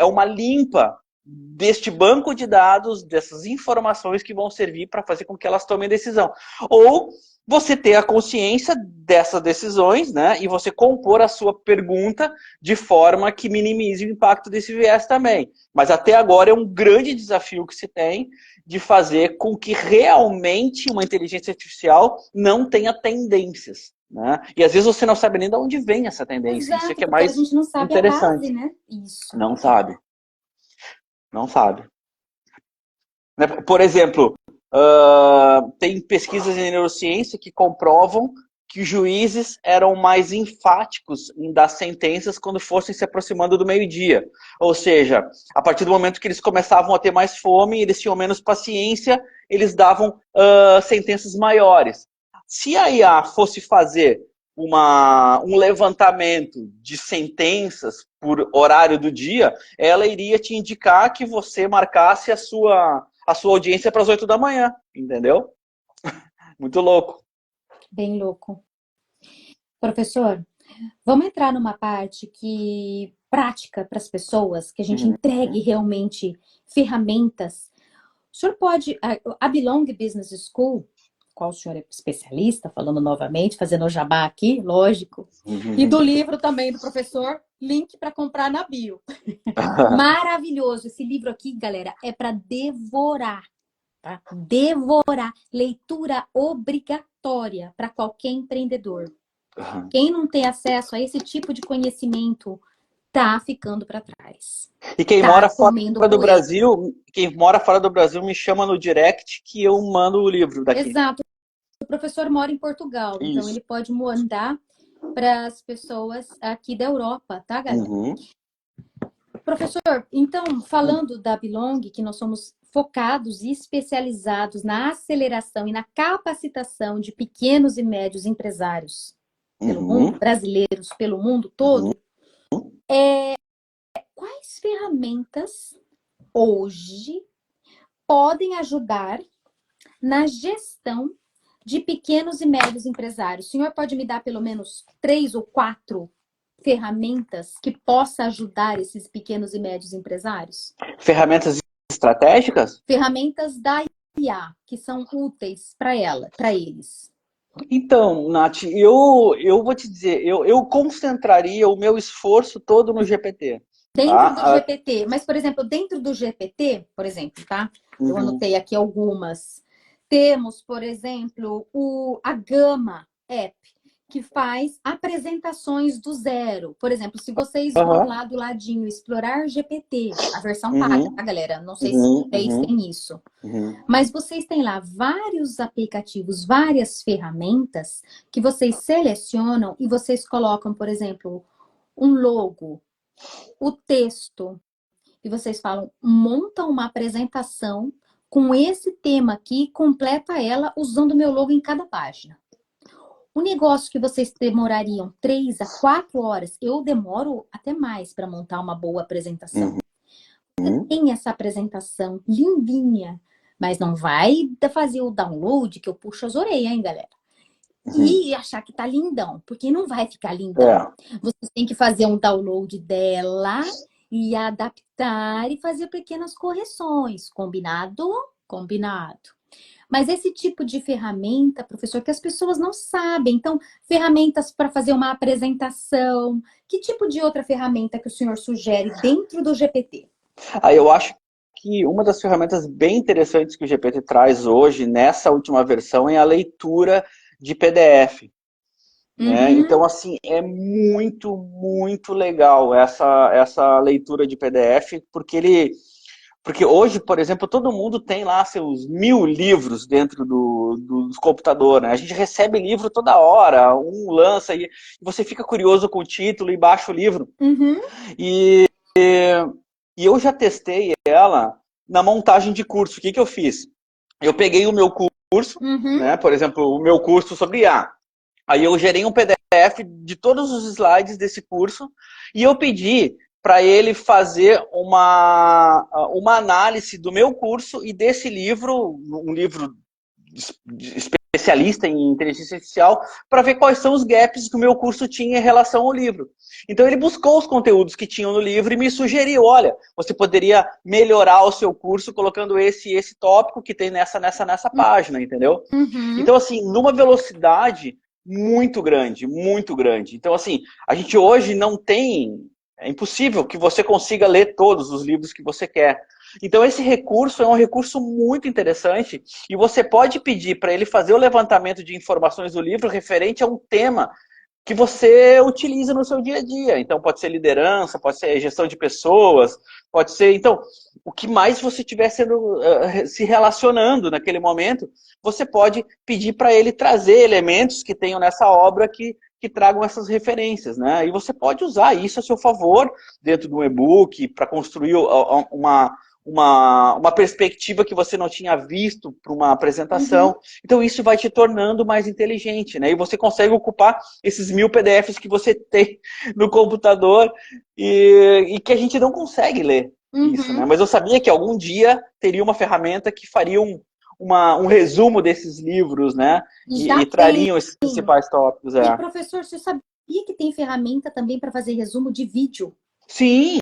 uma limpa deste banco de dados, dessas informações que vão servir para fazer com que elas tomem decisão. Ou você ter a consciência dessas decisões, né, e você compor a sua pergunta de forma que minimize o impacto desse viés também. Mas até agora é um grande desafio que se tem de fazer com que realmente uma inteligência artificial não tenha tendências. Né? E às vezes você não sabe nem de onde vem essa tendência. Exato, Isso é que é porque a mais gente não sabe a base, interessante. né? Isso. Não sabe. Não sabe. Por exemplo, tem pesquisas em neurociência que comprovam que os juízes eram mais enfáticos em dar sentenças quando fossem se aproximando do meio-dia. Ou seja, a partir do momento que eles começavam a ter mais fome, eles tinham menos paciência, eles davam sentenças maiores. Se a IA fosse fazer um levantamento de sentenças por horário do dia, ela iria te indicar que você marcasse a sua audiência para as 8 da manhã, entendeu? Muito louco. Bem louco. Professor, vamos entrar numa parte que prática para as pessoas, que a gente entregue realmente ferramentas. O senhor pode, a Belong Business School, qual o senhor é especialista, falando novamente, fazendo o jabá aqui, lógico, e do livro também do professor, link para comprar na bio. Maravilhoso, esse livro aqui, galera, é para devorar, tá? Devorar, leitura obrigatória para qualquer empreendedor. Quem não tem acesso a esse tipo de conhecimento tá ficando para trás. E quem tá mora comendo fora do poeira. Brasil, quem mora fora do Brasil me chama no direct que eu mando o livro daqui. Exato. O professor mora em Portugal, Isso. então ele pode mandar para as pessoas aqui da Europa, tá, galera? Professor, então, falando da Belong, que nós somos focados e especializados na aceleração e na capacitação de pequenos e médios empresários pelo mundo, brasileiros pelo mundo todo, quais ferramentas hoje podem ajudar na gestão de pequenos e médios empresários. O senhor pode me dar pelo menos 3 ou 4 ferramentas que possa ajudar esses pequenos e médios empresários? Ferramentas estratégicas? Ferramentas da IA, que são úteis para eles. Então, Nath, eu vou te dizer, eu concentraria o meu esforço todo no GPT. Dentro do Tá? GPT, mas, por exemplo, dentro do GPT, por exemplo, tá? Eu Uhum. anotei aqui algumas. Temos, por exemplo, a Gama App, que faz apresentações do zero. Por exemplo, se vocês vão Uhum. lá do ladinho explorar GPT, a versão paga, tá, Uhum. galera? Não sei se Uhum. vocês Uhum. têm isso. Uhum. Mas vocês têm lá vários aplicativos, várias ferramentas que vocês selecionam e vocês colocam, por exemplo, um logo, o texto, e vocês falam, monta uma apresentação com esse tema aqui, completa ela usando o meu logo em cada página. O negócio que vocês demorariam 3 a 4 horas, eu demoro até mais para montar uma boa apresentação. Você Uhum. tem essa apresentação lindinha, mas não vai fazer o download que eu puxo as orelhas, hein, galera? Uhum. E achar que tá lindão, porque não vai ficar lindão. É. Vocês têm que fazer um download dela e adaptar e fazer pequenas correções. Combinado? Combinado. Mas esse tipo de ferramenta, professor, que as pessoas não sabem. Então, ferramentas para fazer uma apresentação. Que tipo de outra ferramenta que o senhor sugere dentro do GPT? Aí eu acho que uma das ferramentas bem interessantes que o GPT traz hoje, nessa última versão, é a leitura de PDF. Né? Uhum, Então, assim, é muito, muito legal essa leitura de PDF, porque hoje, por exemplo, todo mundo tem lá seus 1000 livros dentro do computador, né? A gente recebe livro toda hora, um lança e você fica curioso com o título e baixa o livro. uhum, E, e eu já testei ela na montagem de curso. O que eu fiz? Eu peguei o meu curso, uhum. né? Por exemplo, o meu curso sobre IA. Aí eu gerei um PDF de todos os slides desse curso e eu pedi para ele fazer uma análise do meu curso e desse livro, um livro especialista em inteligência artificial, para ver quais são os gaps que o meu curso tinha em relação ao livro. Então ele buscou os conteúdos que tinham no livro e me sugeriu, olha, você poderia melhorar o seu curso colocando esse tópico que tem nessa página, entendeu? Uhum. Então, assim, numa velocidade muito grande, muito grande. Então, assim, a gente hoje não tem. É impossível que você consiga ler todos os livros que você quer. Então, esse recurso é um recurso muito interessante e você pode pedir para ele fazer o levantamento de informações do livro referente a um tema que você utiliza no seu dia a dia. Então, pode ser liderança, pode ser gestão de pessoas, pode ser. Então, o que mais você estiver se relacionando naquele momento, você pode pedir para ele trazer elementos que tenham nessa obra que tragam essas referências, né? E você pode usar isso a seu favor dentro do e-book para construir uma perspectiva que você não tinha visto para uma Uhum. apresentação. Então isso vai te tornando mais inteligente, né? E você consegue ocupar esses 1000 PDFs que você tem no computador e que a gente não consegue ler isso, né? Uhum. Mas eu sabia que algum dia teria uma ferramenta que faria um resumo desses livros, né? Já E tem. trariam esses principais tópicos. E, É. professor, você sabia que tem ferramenta também para fazer resumo de vídeo? Sim,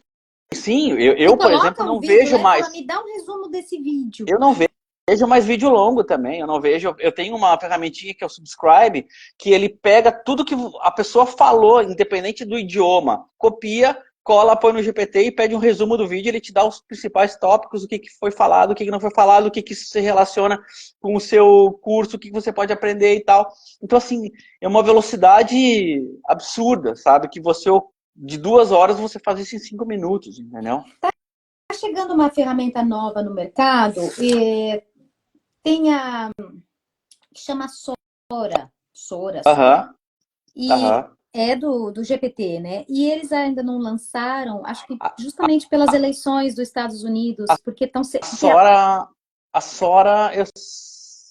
sim. Você Por exemplo, coloca um não vídeo vejo lá e fala, mais. me dá um resumo desse vídeo. Eu não vejo mais vídeo longo também. Eu não vejo. Eu tenho uma ferramentinha que é o Subscribe, que ele pega tudo que a pessoa falou, independente do idioma, copia, cola, põe no GPT e pede um resumo do vídeo. Ele te dá os principais tópicos, o que foi falado, o que não foi falado, o que isso se relaciona com o seu curso, o que você pode aprender e tal. Então, assim, é uma velocidade absurda, sabe? Que você, de 2 horas, você faz isso em 5 minutos, entendeu? Tá chegando uma ferramenta nova no mercado, tem a que chama Sora, Aham, e aham. é do GPT, né? E eles ainda não lançaram, acho que justamente pelas eleições dos Estados Unidos, porque estão A porque Sora, a Sora,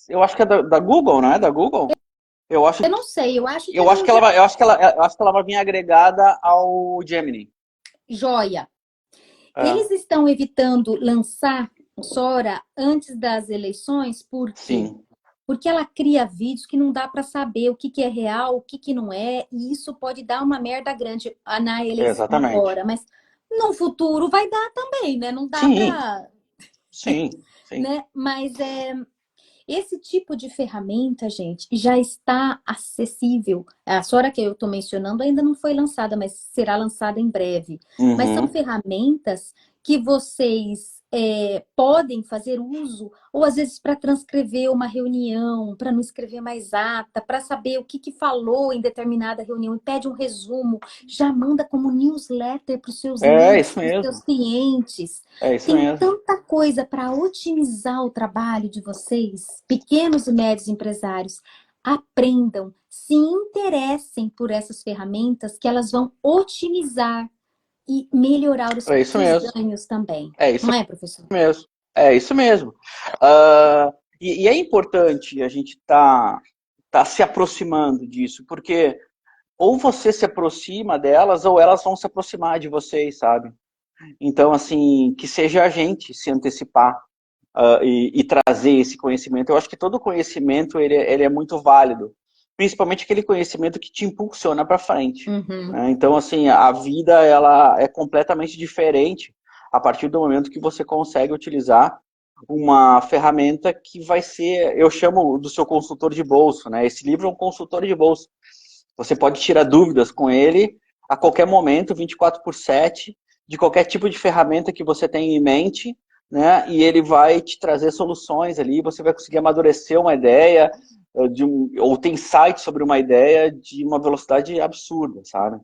eu acho que é da Google, não é? Da Google? Eu acho, eu não sei, eu acho que é eu acho do que ela vai, eu acho que ela vai vir agregada ao Gemini. Joia. É, Eles estão evitando lançar Sora antes das eleições, por quê? sim. Porque ela cria vídeos que não dá para saber o que que é real, o que que não é, e isso pode dar uma merda grande na eleição Exatamente. agora, mas no futuro vai dar também, né? Não dá Sim, para, sim, sim. né? Mas esse tipo de ferramenta, gente, já está acessível. A Sora que eu estou mencionando ainda não foi lançada, mas será lançada em breve. Mas são Uhum. ferramentas que vocês podem fazer uso, ou às vezes para transcrever uma reunião, para não escrever mais ata, para saber o que, que falou em determinada reunião e pede um resumo, já manda como newsletter para os seus É leads, isso para os seus mesmo. clientes. É isso Tem mesmo. tanta coisa para otimizar o trabalho de vocês, pequenos e médios empresários. Aprendam, se interessem por essas ferramentas que elas vão otimizar e melhorar os É isso seus mesmo. ganhos também. É isso Não é, professor? mesmo. É isso mesmo. E é importante a gente tá se aproximando disso, porque ou você se aproxima delas, ou elas vão se aproximar de vocês, sabe? Então, assim, que seja a gente se antecipar e trazer esse conhecimento. Eu acho que todo conhecimento ele é muito válido, principalmente aquele conhecimento que te impulsiona para frente. Uhum. Né? Então, assim, a vida ela é completamente diferente a partir do momento que você consegue utilizar uma ferramenta que vai ser, eu chamo do seu consultor de bolso, né? Esse livro é um consultor de bolso. Você pode tirar dúvidas com ele a qualquer momento, 24/7, de qualquer tipo de ferramenta que você tenha em mente, né? E ele vai te trazer soluções ali, você vai conseguir amadurecer uma ideia, ou ter insight sobre uma ideia de uma velocidade absurda, sabe?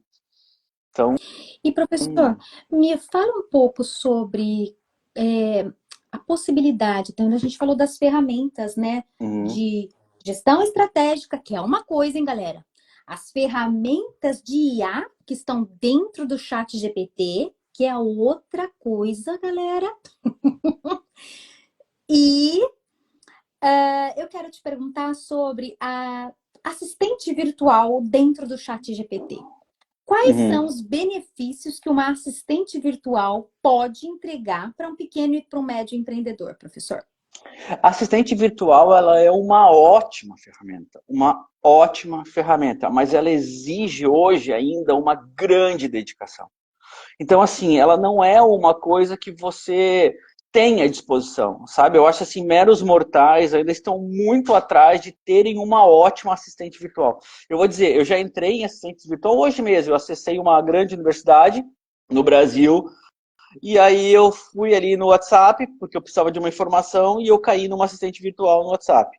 Então, E, professor, me fala um pouco sobre é, a possibilidade. Então, a gente falou das ferramentas, né, uhum, de gestão estratégica, que é uma coisa, hein, galera? As ferramentas de IA que estão dentro do chat GPT, que é outra coisa, galera. E eu quero te perguntar sobre a assistente virtual dentro do chat GPT. Quais são uhum. os benefícios que uma assistente virtual pode entregar para um pequeno e para um médio empreendedor, professor? A assistente virtual, ela é uma ótima ferramenta, mas ela exige hoje ainda uma grande dedicação. Então, assim, ela não é uma coisa que você tem à disposição, sabe? Eu acho assim, meros mortais ainda estão muito atrás de terem uma ótima assistente virtual. Eu vou dizer, eu já entrei em assistente virtual hoje mesmo, eu acessei uma grande universidade no Brasil, e aí eu fui ali no WhatsApp, porque eu precisava de uma informação, e eu caí numa assistente virtual no WhatsApp.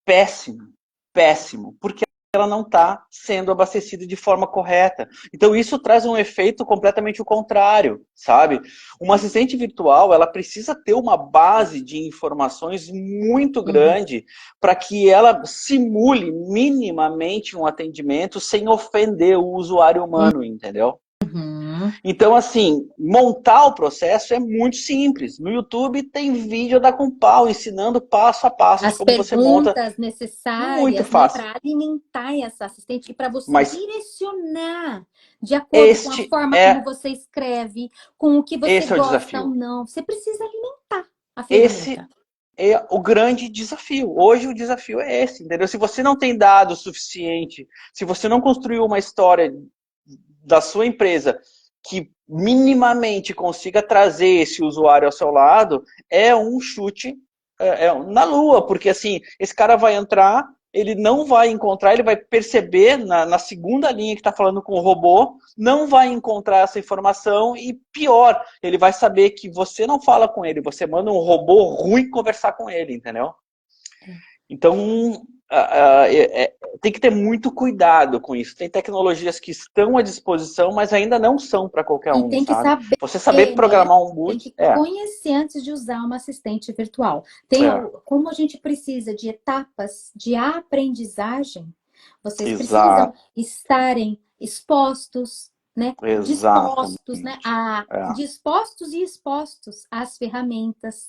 Péssimo, péssimo, porque ela não está sendo abastecida de forma correta. Então isso traz um efeito completamente o contrário, sabe? Uma assistente virtual, ela precisa ter uma base de informações muito Uhum. grande para que ela simule minimamente um atendimento sem ofender o usuário humano, entendeu? Uhum. Então, assim, montar o processo é muito simples. No YouTube tem vídeo da com pau ensinando passo a passo de As como você monta. perguntas Muito necessárias, né, fácil. para alimentar essa assistente e para você Mas direcionar de acordo com a este forma como é você escreve, com o que você esse é o gosta ou desafio. não. Você precisa alimentar a Esse ferramenta. é o grande desafio. Hoje o desafio é esse, entendeu? Se você não tem dado o suficiente, se você não construiu uma história da sua empresa que minimamente consiga trazer esse usuário ao seu lado, é um chute na lua, porque assim, esse cara vai entrar, ele não vai encontrar, ele vai perceber na segunda linha que está falando com o robô, não vai encontrar essa informação e pior, ele vai saber que você não fala com ele, você manda um robô ruim conversar com ele, entendeu? Então, tem que ter muito cuidado com isso. Tem tecnologias que estão à disposição, mas ainda não são para qualquer E um, tem que sabe? saber, Você saber né? programar um Tem boot, que conhecer antes de usar uma assistente virtual. é, Como a gente precisa de etapas de aprendizagem, vocês precisam exato, estarem expostos, né? Dispostos, né? exatamente, Dispostos e expostos às ferramentas,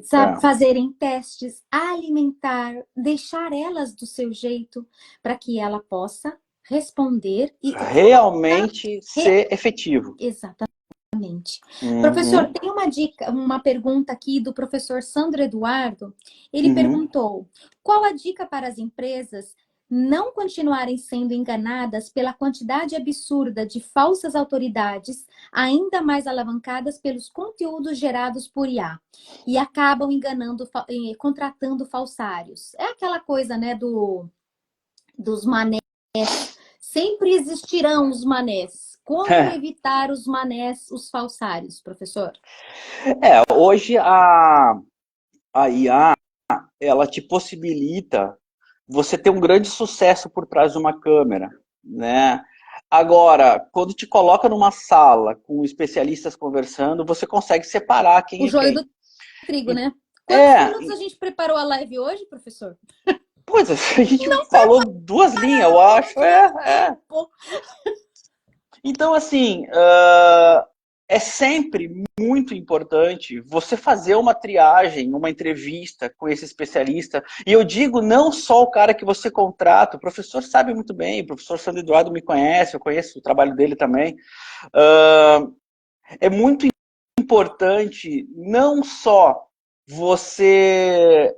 sabe? é. Fazerem testes, alimentar, deixar elas do seu jeito para que ela possa responder e Realmente ser efetivo. exatamente. excelente. Professor, Uhum, tem uma dica, uma pergunta aqui do professor Sandro Eduardo. Ele uhum. perguntou: qual a dica para as empresas não continuarem sendo enganadas pela quantidade absurda de falsas autoridades, ainda mais alavancadas pelos conteúdos gerados por IA, e acabam enganando, contratando falsários? É aquela coisa, né, dos manés. Sempre existirão os manés. Como evitar os manés, os falsários, professor? Hoje a IA, ela te possibilita você ter um grande sucesso por trás de uma câmera, né? Agora, quando te coloca numa sala com especialistas conversando, você consegue separar quem O é joio quem. do trigo, E- né? Quantos É, minutos a gente preparou a live hoje, professor? pois a gente falou duas linhas, eu Não acho. tinha É. tempo. Então, assim, é sempre muito importante você fazer uma triagem, uma entrevista com esse especialista. E eu digo não só o cara que você contrata, o professor sabe muito bem, o professor Sandro Eduardo me conhece, eu conheço o trabalho dele também. É muito importante não só você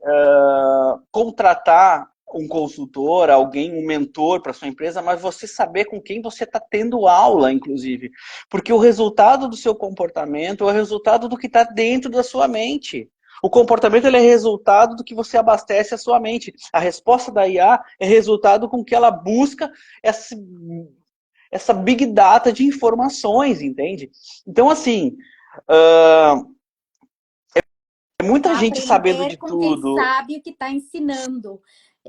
contratar um consultor, alguém, um mentor para sua empresa, mas você saber com quem você está tendo aula, inclusive. Porque o resultado do seu comportamento é o resultado do que está dentro da sua mente. O comportamento ele é resultado do que você abastece a sua mente. A resposta da IA é resultado com que ela busca essa big data de informações, entende? Então, assim, muita gente sabendo Aprender de com quem tudo. sabe o que está ensinando.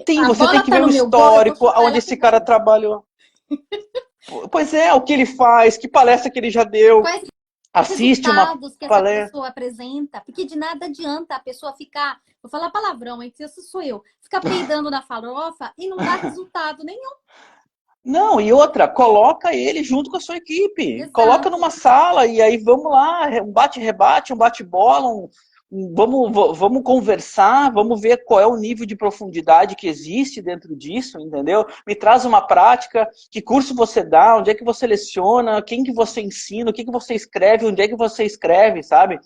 Sim, A você tem bola que está ver no o meu gol, eu vou histórico, chutar onde ela pro esse cara gol. trabalhou. Pois é, o que ele faz, que palestra que ele já deu. Quais Assiste uma resultados que essa palestra. pessoa apresenta? Porque de nada adianta a pessoa ficar, vou falar palavrão, hein, que isso sou eu, ficar peidando na farofa e não dar resultado nenhum. Não, e outra, coloca ele junto com a sua equipe. Coloca Exato. numa sala e aí vamos lá, um bate-rebate, um bate-bola, vamos conversar, vamos ver qual é o nível de profundidade que existe dentro disso, entendeu? Me traz uma prática, que curso você dá, onde é que você leciona, quem que você ensina, o que que você escreve, onde é que você escreve, sabe?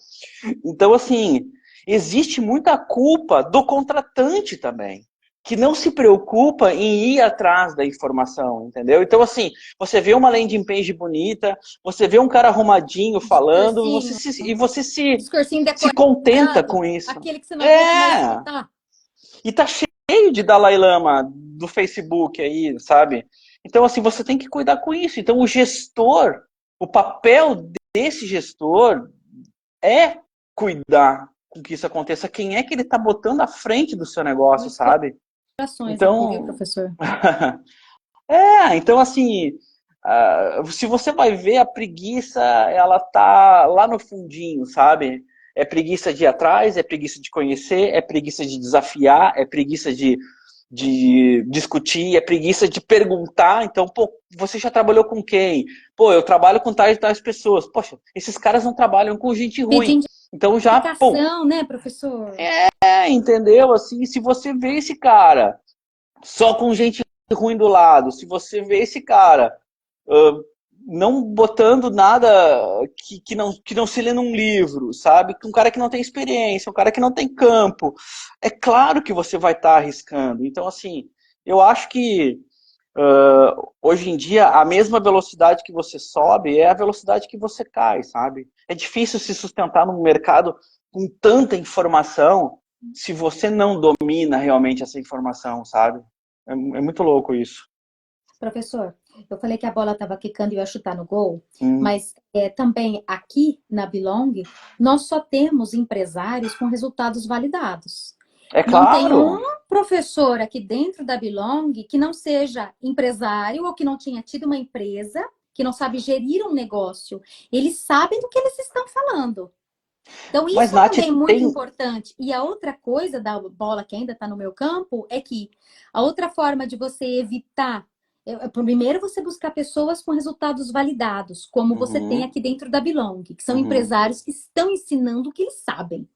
Então, assim, existe muita culpa do contratante também, que não se preocupa em ir atrás da informação, entendeu? Então, assim, você vê uma landing page bonita, você vê um cara arrumadinho falando, Discursinho, e você discursinho se contenta decorado, com isso. aquele que você não aguenta mais É, escutar. e tá cheio de Dalai Lama do Facebook aí, sabe? Então, assim, você tem que cuidar com isso. Então, o gestor, o papel desse gestor é cuidar com que isso aconteça. Quem é que ele está botando à frente do seu negócio, Muitos sabe? corações aqui, viu, Então, professor? então assim, se você vai ver a preguiça, ela tá lá no fundinho, sabe? É preguiça de ir atrás, é preguiça de conhecer, é preguiça de desafiar, é preguiça de discutir, é preguiça de perguntar. Então, pô, você já trabalhou com quem? Pô, eu trabalho com tais e tais pessoas. Poxa, esses caras não trabalham com gente ruim. Pedindo Então já, pô, indicação, né, professor? entendeu? Assim, se você vê esse cara só com gente ruim do lado, se você vê esse cara uh, não botando nada que não se lê num livro, sabe? Um cara que não tem experiência, um cara que não tem campo, é claro que você vai estar arriscando. Então, assim, eu acho que hoje em dia a mesma velocidade que você sobe é a velocidade que você cai, sabe? É difícil se sustentar num mercado com tanta informação se você não domina realmente essa informação, sabe? É muito louco isso. Professor, eu falei que a bola estava quicando e eu ia chutar no gol, Hum. mas também aqui na Belong, nós só temos empresários com resultados validados. É Não tem um claro. professor aqui dentro da Belong que não seja empresário ou que não tenha tido uma empresa, que não sabe gerir um negócio. Eles sabem do que eles estão falando. Então, Mas, isso Nath, também é muito tem. importante. E a outra coisa da bola que ainda está no meu campo é que a outra forma de você evitar. Primeiro, você buscar pessoas com resultados validados, como você tem Uhum, aqui dentro da Belong, que são uhum. empresários que estão ensinando o que eles sabem.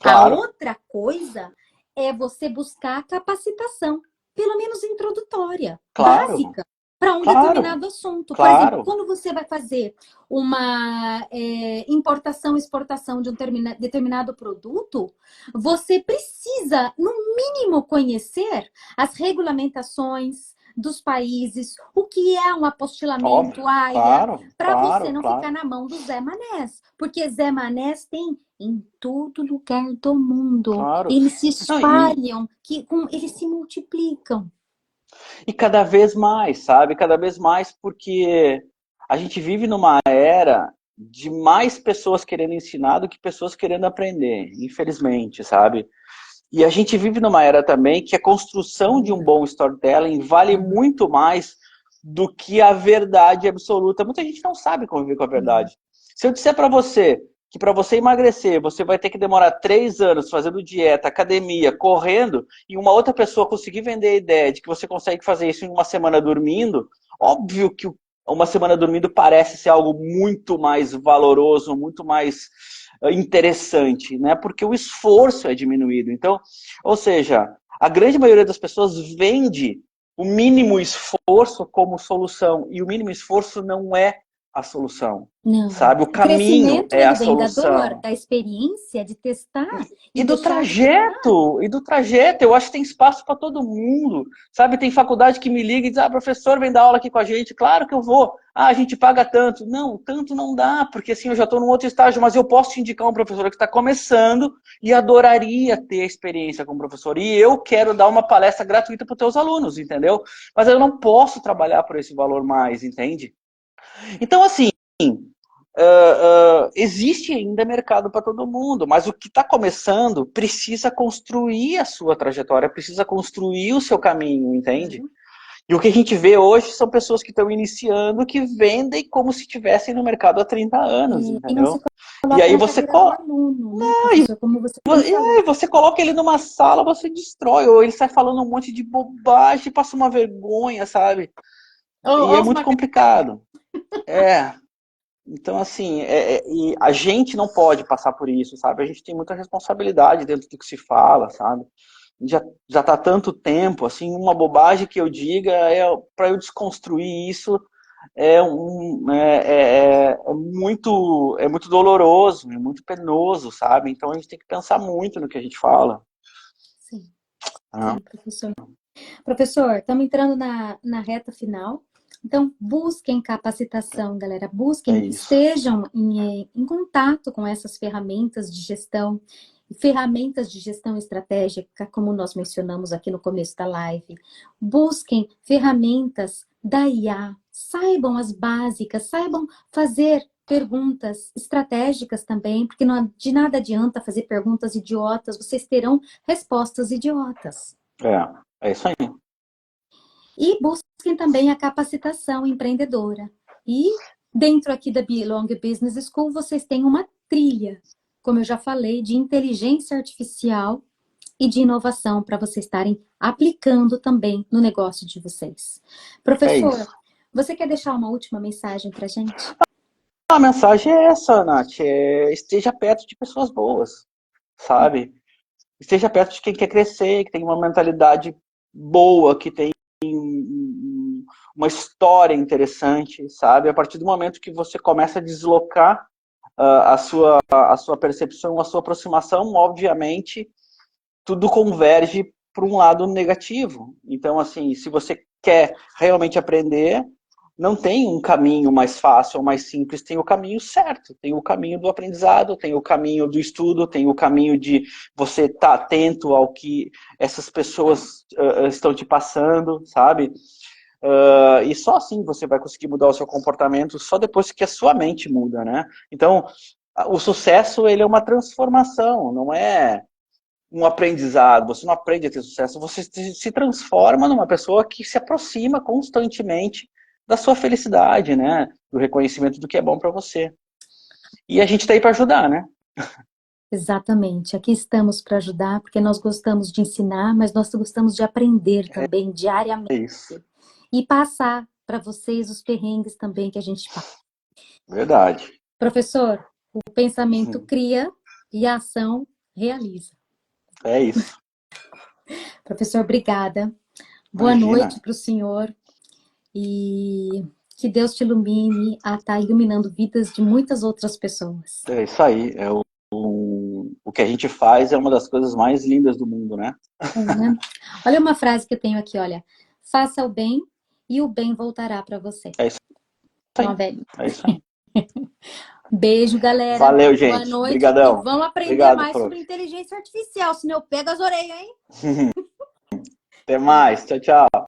A Claro, outra coisa é você buscar capacitação, pelo menos introdutória, claro. básica. para um Claro, determinado assunto. Por exemplo, claro. quando você vai fazer uma importação, exportação de um determinado produto, você precisa, no mínimo, conhecer as regulamentações dos países, o que é um Óbvio. apostilamento, AIA, Claro, para você claro, não ficar claro. na mão do Zé Manés. Porque Zé Manés tem em todo lugar do mundo. Claro. Eles se Não, espalham, eles se multiplicam. e cada vez mais, sabe? Cada vez mais porque a gente vive numa era de mais pessoas querendo ensinar do que pessoas querendo aprender, infelizmente, sabe? E a gente vive numa era também que a construção de um bom storytelling vale muito mais do que a verdade absoluta. Muita gente não sabe conviver com a verdade. Se eu disser para você que para você emagrecer, você vai ter que demorar 3 anos fazendo dieta, academia, correndo, e uma outra pessoa conseguir vender a ideia de que você consegue fazer isso em uma semana dormindo, óbvio que uma semana dormindo parece ser algo muito mais valoroso, muito mais interessante, né? Porque o esforço é diminuído. Então, ou seja, a grande maioria das pessoas vende o mínimo esforço como solução, e o mínimo esforço não é a solução, Não. sabe? O O caminho crescimento, é a ele vem da dor, solução. da experiência, de testar e E do deixar de testar. trajeto, eu acho que tem espaço para todo mundo, sabe? Tem faculdade que me liga e diz, professor, vem dar aula aqui com a gente, claro que eu vou. A gente paga tanto. Não, tanto não dá, porque assim, eu já estou num outro estágio, mas eu posso te indicar um professor que está começando e adoraria ter experiência como professor. E eu quero dar uma palestra gratuita para os teus alunos, entendeu? Mas eu não posso trabalhar por esse valor mais, entende? Então, assim, existe ainda mercado para todo mundo, mas o que está começando precisa construir a sua trajetória, precisa construir o seu caminho, entende? E o que a gente vê hoje são pessoas que estão iniciando, que vendem como se estivessem no mercado há 30 anos, E não se entendeu? E coloca aí na você, cadeira do aluno, né, e professor? Como você bem falou. você coloca ele numa sala, você destrói, ou ele sai falando um monte de bobagem, passa uma vergonha, sabe? E é Ou os muito macacos. complicado. É, então, assim, e a gente não pode passar por isso, sabe? A gente tem muita responsabilidade dentro do que se fala, sabe? Já tá há tanto tempo, assim, uma bobagem que eu diga para eu desconstruir isso é muito doloroso, é muito penoso, sabe? Então a gente tem que pensar muito no que a gente fala. Sim, Né? sim, professor. Professor, estamos entrando na reta final. Então, busquem capacitação, galera. É Busquem, isso. estejam em contato com essas ferramentas de gestão estratégica, como nós mencionamos aqui no começo da live. Busquem ferramentas da IA, saibam as básicas, saibam fazer perguntas estratégicas também, porque de nada adianta fazer perguntas idiotas, vocês terão respostas idiotas. É isso aí. E busquem também a capacitação empreendedora. E dentro aqui da Belong Business School, vocês têm uma trilha, como eu já falei, de inteligência artificial e de inovação para vocês estarem aplicando também no negócio de vocês. É Professor, isso. você quer deixar uma última mensagem para a gente? A mensagem é essa, Nath. Esteja perto de pessoas boas, sabe? Esteja perto de quem quer crescer, que tem uma mentalidade boa, que tem uma história interessante, sabe? A partir do momento que você começa a deslocar a sua percepção, a sua aproximação, obviamente, tudo converge para um lado negativo. Então, assim, se você quer realmente aprender, não tem um caminho mais fácil ou mais simples, tem o caminho certo, tem o caminho do aprendizado, tem o caminho do estudo, tem o caminho de você estar atento ao que essas pessoas estão te passando, sabe? E só assim você vai conseguir mudar o seu comportamento, só depois que a sua mente muda, né? Então, o sucesso, ele é uma transformação, não é um aprendizado, você não aprende a ter sucesso, você se transforma numa pessoa que se aproxima constantemente da sua felicidade, né? Do reconhecimento do que é bom para você. E a gente está aí para ajudar, né? Exatamente. Aqui estamos para ajudar, porque nós gostamos de ensinar, mas nós gostamos de aprender também diariamente É isso. e passar para vocês os perrengues também que a gente passa. Verdade. Professor, o pensamento cria e a ação realiza. É isso. Professor, obrigada. Boa Imagina. noite para o senhor. e que Deus te ilumine a estar iluminando vidas de muitas outras pessoas. É isso aí. O que a gente faz é uma das coisas mais lindas do mundo, né? Né? Olha uma frase que eu tenho aqui, olha. Faça o bem e o bem voltará para você. É isso Uma aí. velha. É isso aí. Beijo, galera. Valeu, Boa gente. noite. E Obrigadão. vamos aprender Obrigado, mais prof. sobre inteligência artificial, senão eu pego as orelhas, hein? Até mais. Tchau, tchau.